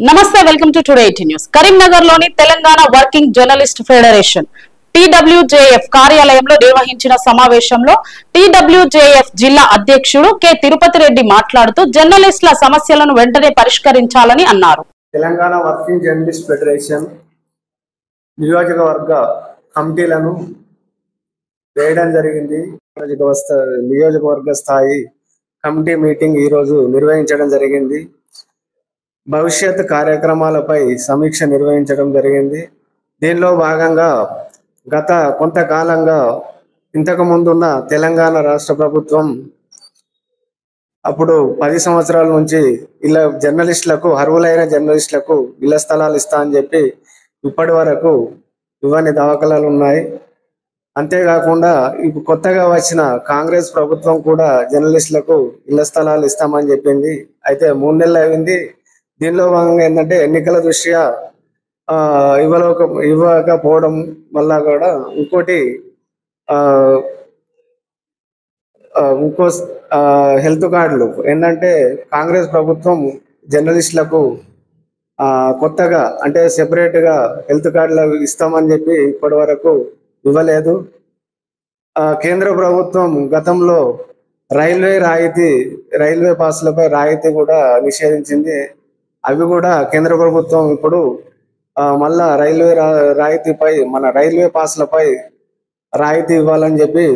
నమస్తే, welcome to today 18 news. Karimnagar లోని Telangana working journalist federation TWJF కార్యాలయంలో నిర్వహించిన సమావేశంలో TWJF జిల్లా అధ్యక్షుడు కె తిరుపతి రెడ్డి మాట్లాడుతూ జర్నలిస్టుల సమస్యలను వెంటనే పరిష్కరించాలని అన్నారు. తెలంగాణ వర్కింగ్ జర్నలిస్ట్ ఫెడరేషన్ నియోజకవర్గ కమిటీలను వేయడం జరిగింది. నియోజకవర్గ స్థాయి కమిటీ మీటింగ్ ఈరోజు నిర్వహించడం జరిగింది. భవిష్యత్ కార్యక్రమాలపై సమీక్ష నిర్వహించడం జరిగింది. దీనిలో భాగంగా గత కొంతకాలంగా ఇంతకు ముందున్న తెలంగాణ రాష్ట్ర ప్రభుత్వం అప్పుడు 10 సంవత్సరాల నుంచి ఇలా జర్నలిస్టులకు, అర్హులైన జర్నలిస్టులకు ఇళ్ల స్థలాలు ఇస్తా అని చెప్పి ఇప్పటి వరకు ఇవన్నీ దాఖలాలు ఉన్నాయి. అంతేకాకుండా ఇప్పుడు కొత్తగా వచ్చిన కాంగ్రెస్ ప్రభుత్వం కూడా జర్నలిస్టులకు ఇళ్ల స్థలాలు ఇస్తామని చెప్పింది. అయితే 3 నెలలు అయింది. దీనిలో భాగంగా ఏంటంటే ఎన్నికల దృష్ట్యా ఇవ్వకపోవడం వల్ల కూడా ఇంకో హెల్త్ కార్డులు ఏంటంటే కాంగ్రెస్ ప్రభుత్వం జర్నలిస్టులకు కొత్తగా అంటే సెపరేట్గా హెల్త్ కార్డులు ఇస్తామని చెప్పి ఇప్పటి వరకు ఇవ్వలేదు. కేంద్ర ప్రభుత్వం గతంలో రైల్వే పాసులపై రాయితీ కూడా నిషేధించింది. అవి కూడా కేంద్ర ప్రభుత్వం ఇప్పుడు మళ్ళా రైల్వే పాసులపై రాయితీ ఇవ్వాలని చెప్పి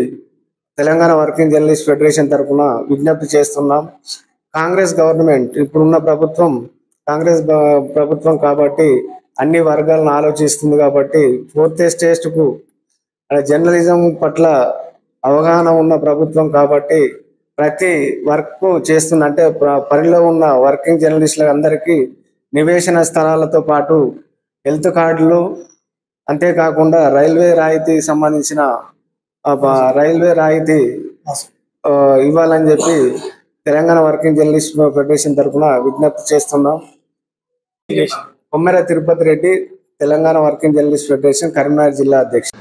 తెలంగాణ వర్కింగ్ జర్నలిస్ట్ ఫెడరేషన్ తరఫున విజ్ఞప్తి చేస్తున్నాం. కాంగ్రెస్ గవర్నమెంట్ ఇప్పుడున్న కాంగ్రెస్ ప్రభుత్వం కాబట్టి అన్ని వర్గాలను ఆలోచిస్తుంది కాబట్టి 4th ఎస్టేట్కు జర్నలిజం పట్ల అవగాహన ఉన్న ప్రభుత్వం కాబట్టి ప్రతి వర్క్ చేస్తున్న అంటే పరిలో ఉన్న వర్కింగ్ జర్నలిస్టుల అందరికీ నివేశన స్థలాలతో పాటు హెల్త్ కార్డులు, అంతేకాకుండా రైల్వే రాయితీ ఇవ్వాలని చెప్పి తెలంగాణ వర్కింగ్ జర్నలిస్ట్ ఫెడరేషన్ తరఫున విజ్ఞప్తి చేస్తున్నాం. Kommera Tirupati Reddy, Telangana working journalist federation Karimnagar జిల్లా అధ్యక్షుడు.